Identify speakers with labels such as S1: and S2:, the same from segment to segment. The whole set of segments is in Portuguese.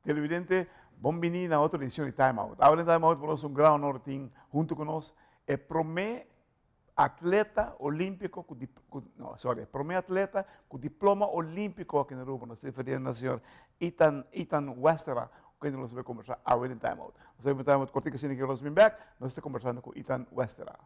S1: Televidente, bombini na outra edição de Time Out. Agora em Time Out, nós um grau norte junto com nós, é promê atleta olímpico, promê atleta com diploma olímpico aqui na Aruba, nós referindo ao senhor Ethan Westera, que nós vamos conversar agora em Time Out. Nós vamos em Time Out, cortico assim que nós vamos back, nós estamos conversando com Ethan Westera.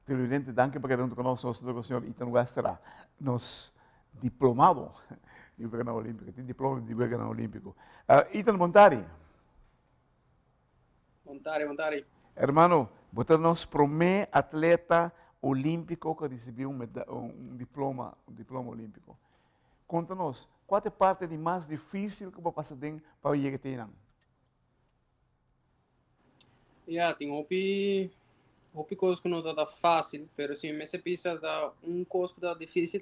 S1: Televidente, danke por quedando conosco, o senhor Ethan Westera, nos diplomado de Vegana Olímpico, tem diploma de Vegana Olímpico. Ethan Montari.
S2: Montari.
S1: Hermano, você nos promete atleta olímpico que recebeu um diploma olímpico. Conta-nos, qual é a parte de mais difícil que você passa para chegar até aí?
S2: Tem coisa que não está fácil, mas se me pisa coisa que está difícil,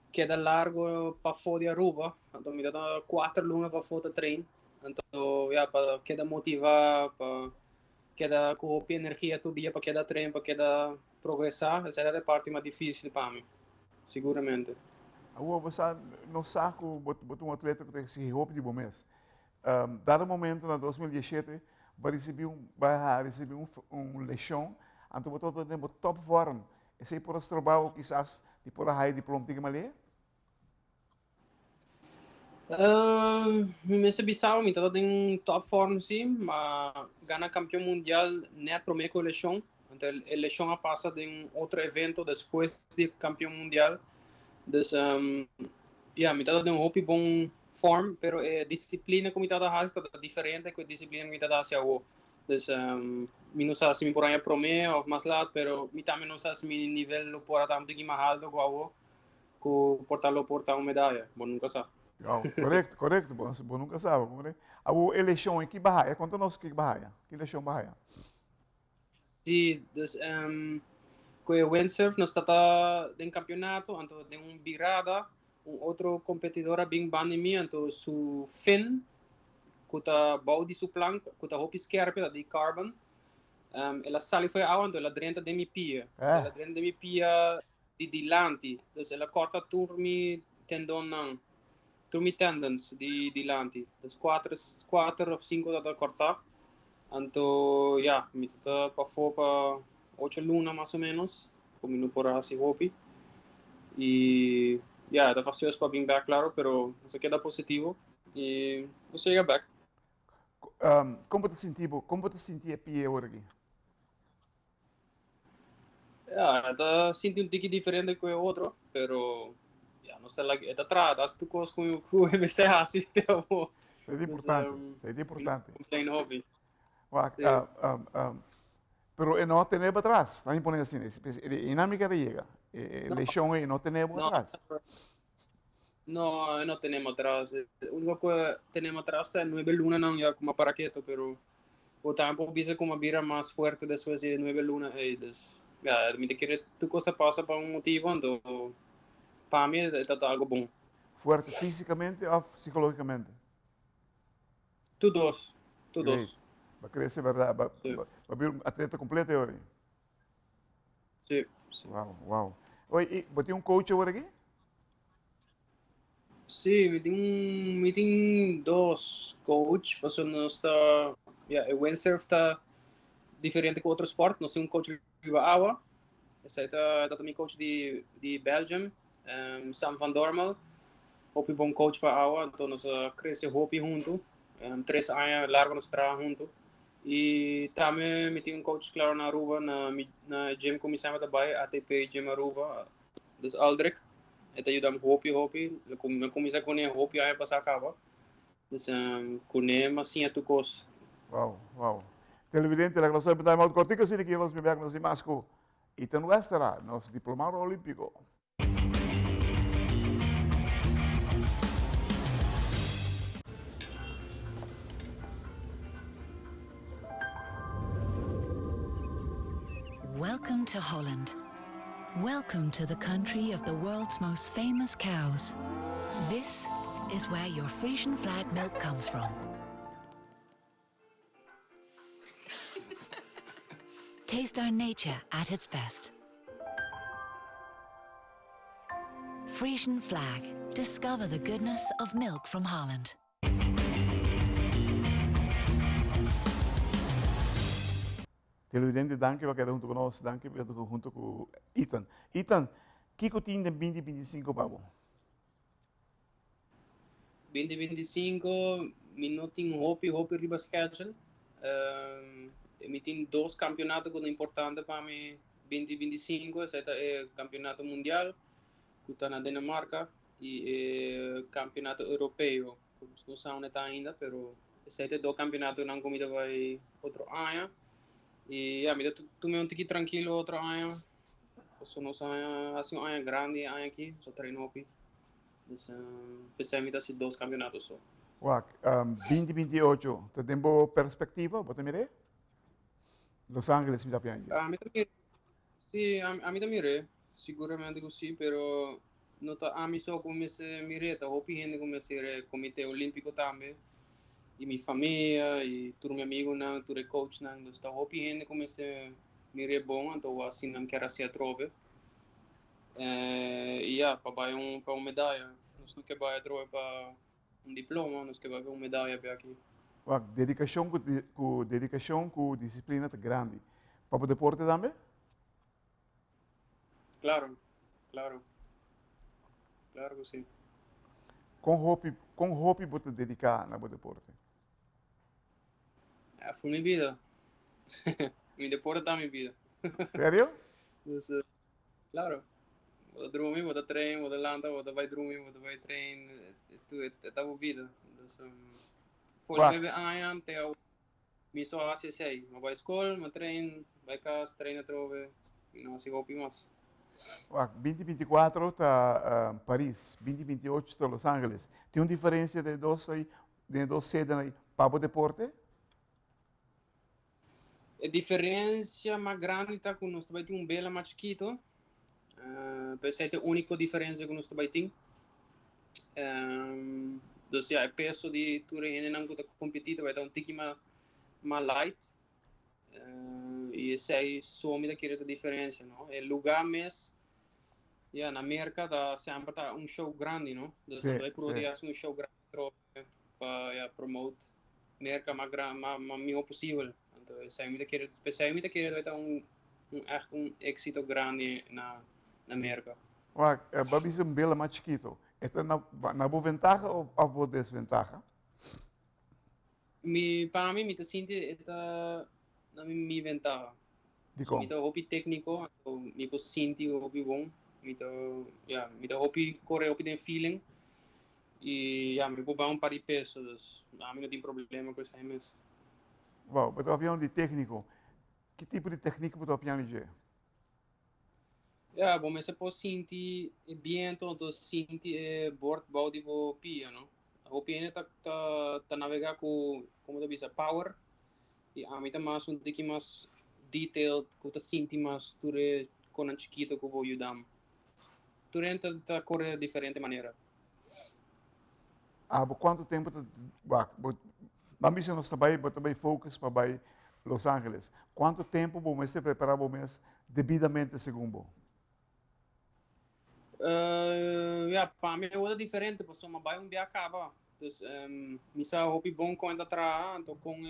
S2: queda largo para fora de Aruba, então me dá 4 lunas para fora do treino, então para queda motivar, para queda com energia todo dia para queda treino, para queda progressar, essa é a parte mais difícil para mim, seguramente.
S1: Você não sabe que um atleta que tem esse roupa de bom mês. Dado momento, em 2017, vai receber um lesão, então você tem top form. Esse é por esse trabalho, quizás, de por a high diploma de Malê?
S2: Me sabia, me tem top form sim, mas ganhar campeão mundial não é para mim com lesão. Então, a lesão passa de outro evento depois de campeão mundial. Então, me tem roupa bom form, pero a disciplina que me está é diferente da disciplina que me está hacia o. Então, me não sei se me por aí para mim ou mais lado, pero me também não sei se me nível por estar um pouquinho mais alto que o portar uma medalha, bom nunca sabe.
S1: Correto, bom nunca sabe. A eleição em que barraia? Conta-nos que barraia. Que eleição barraia?
S2: Sim, com o windsurf nós está em campeonato, então tem virada, outro competidor bem bom em mim, então su fin, que está bom de su plank, que está roupa esquerda de carbon, ela sale foi ao, então ela drenta de minha pia, ela drenta de minha pia de dilante, então ela corta turmi tendon tendons de lanti, então 4 ou 5 da cortar, então me está para fora para 8 lunas mais ou menos, como por assim roupa, e está fácil para vir back claro, pero você queda positivo e você chega back.
S1: Como te sentia pie agora aqui?
S2: Está sentindo um tique diferente com o outro, pero não sei lá, está atrás, das tu coisas com o MT assim, então.
S1: É importante.
S2: Tem hobby.
S1: Pero não tem para trás, está impondo assim, dinâmica de chega, lesão aí não tem para trás.
S2: No, no tenemos atrás. Lo único que tenemos atrás es 9 lunas, no, ya como paraqueto, pero o tampoco visa como vira más fuerte después de 9 lunas. Dus, ja, me quiere tu cosa pasa por un motivo, entonces, para mí es algo bom.
S1: Fuerte fisicamente ou psicologicamente?
S2: Todos,
S1: Great.
S2: todos.
S1: Vai crescer, verdade?
S2: Sí,
S1: Vai vir um atleta completo hoje?
S2: sí, sí.
S1: Uau, uau. Oi, e você um coach agora aqui?
S2: Sí, meeting dos coach, você não está, o windsurf está diferente com outro esporte, nós temos um coach de água, esse está também coach de Belgium, Sam van Dormel, hopi bom coach para água, então nós crescemos hopi junto, 3 anos largo nós trabalhamos junto, e também meeting um coach claro na Aruba, na gym como sempre também, ATP Gym Aruba, dus Aldrich. Het ajudam hopi, eu comecei com ele hopi aí passar acaba. Então, com ele mas sim a tu cos.
S1: Uau, uau. Televidente, la classe per time out cortico si che nos bebek nos imasco. Itan Westera, nos diplomado olímpico.
S3: Welcome to Holland. Welcome to the country of the world's most famous cows. This is where your Frisian flag milk comes from. Taste our nature at its best. Frisian flag. Discover the goodness of milk from Holland.
S1: Televidente, danke voor junto con nos, danke voor junto con Ethan. Ethan, Kiko tin de 2025 babo.
S2: 2025, minuto hopi riba schedule. Eu tenho 2 campeonatos que são importantes para mim. 2025, esse é o campeonato mundial, que está na Dinamarca, e o campeonato europeu, que não sabemos ainda, mas esse é 2 campeonatos que não comida vai outro ano. E a mim tu me um tiki tranquilo outro ano. Só não sei assim um ano grande ano aqui, só treino aqui. Então, pensei me dar 2 campeonatos só.
S1: Wak, 2028, te tempo perspectiva, bote mire? Los Angeles mi sapiangi.
S2: A mim também, sim, a mim também é, seguramente que sim, pero não tá a mim só comecei a mirar, tá hopi gente comecei a comitê olímpico também. E minha família, e todos meus amigos, não, todos coach, não, então está hopi gente comecei a mirar bom, então assim não quero ser a trove. E para uma medalha, nós não queremos trove para diploma, nós queremos uma medalha para aqui.
S1: Wak, dedicação com disciplina te grande. Para o deporte também?
S2: Claro, claro que sim.
S1: Com hobby você dedicar no deporte?
S2: Foi minha vida. Meu deporte está minha vida.
S1: Sério?
S2: Dus, claro. Vou dormir, vou treino, vou landa, vou vai dormir, vou vai treino, é a vida. Dus, voor de BBA até o me só acessei, mas vai escola, mas treino, vai casa, treina trove, e não se golpe mais.
S1: 2024 está Paris, 2028 está Los Angeles. Tem uma diferença de duas sedes para o deporte?
S2: A diferença mais grande está que nós também temos bela mais chiquito. Essa é a única diferença que nós também temos. Então, o peso de tudo ainda não está competido, vai dar um tique mais light. E essa é só uma daquela diferença, não? O lugar mesmo, na América, sempre está um show grande, não? Então, vai produzir um show grande para promover a América mais melhor possível. Então, essa é uma daquela, especialmente daquela, vai dar echt êxito grande na América.
S1: Babi é um belo mais chiquito. Está na boa vantagem ou na boa desvantagem?
S2: Para mim, me sinto está na minha vantagem. Me está hobby técnico, me sinto hobby bom. Me está hobby correr, hobby tem feeling. E me vou dar par de pesos. A mim não tem problema com isso aí mesmo.
S1: Uau, você está falando de técnico. Que tipo de técnico você está falando de?
S2: Ja, bom, mas você pode sentir viento, então sentir board body bo pia, não? O pia tá navegar com, como eu disse, power, e a mim tá mais um pouquinho mais detailed, que tá sentir mais tudo quando chiquito que eu vou ajudar. Tudo tá corre de diferente maneira.
S1: Por quanto tempo vamos nós também focus para Los Angeles. Quanto tempo vamos se preparar vamos devidamente segundo?
S2: Ja, para mim é diferente, porque uma vai dia acaba. Então, misa hobby bom com ainda atrás, então com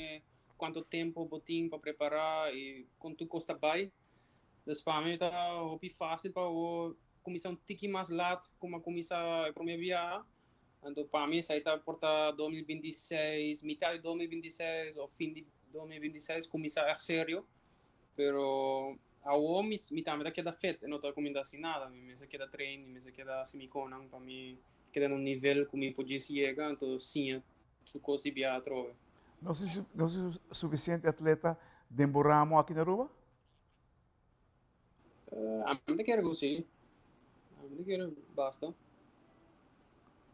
S2: quanto tempo botinho para preparar e quanto custa vai. Então, para mim tá hobby fácil para começar um tique mais lado, como começar a primeira viagem. Então, para mim, isso aí está por 2026, metade de 2026 ou fim de 2026, começar a sério. Pero a homem me também queda feito, não está comendo assim nada, me se queda treino, me se queda semiconan para mim queda num nível que me podia chegar, então sim, tu consegue a trova.
S1: Não sei suficiente atleta demoramos aqui na Aruba?
S2: A mim quero sim, a mim quero basta.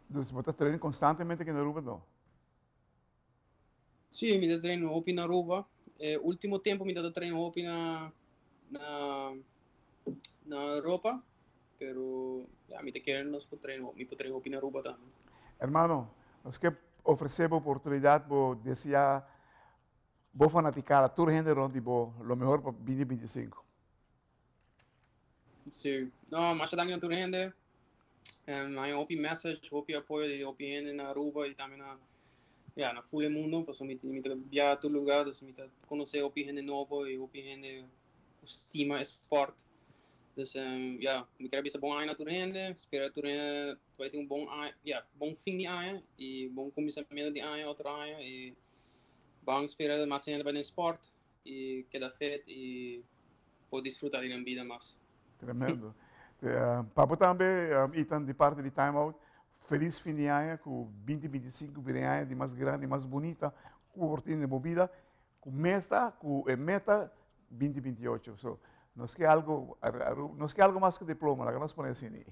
S1: Então, você treina constantemente aqui na Aruba, não?
S2: Sim, me dá treino hopi na Aruba. Último tempo me dá treino hopi na Europa, pero a mim te querem nos treino, me treino hopi na Aruba também.
S1: Hermano, nós que oferecemos oportunidade para desejar vou fanaticar a toda gente onde vou, o melhor para 2025.
S2: Sim, não, mas também na gente, hay opi message, opi apoio de opi gente na Aruba e também na full mundo, pues me viajar a todo lugar, pues me conhecer opi gente novo e opi gente estima sport. Dus me quero ver bom ano na toda gente, espero que gente vai ter bom ano, bom fim de ano e bom começamento de ano, outro ano e vamos esperar mais gente para o sport e queda feito e pode desfrutar da vida mais.
S1: Tremendo. Papo também, Ethan, de parte de Time Out, feliz fim de ano, com 2025 virem ano de mais grande, mais bonita, com oportunidade de movida, com meta 2028. So, nos quer algo mais que diploma, la que nos pone assim.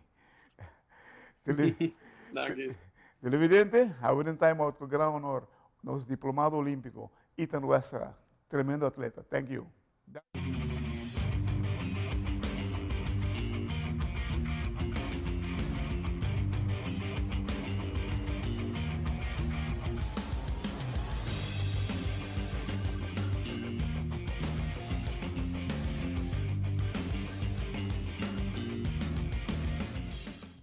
S1: Televidente, ahora en Time Out, con gran honor, nos diplomado olímpico, Ethan Westra, tremendo atleta. Thank you.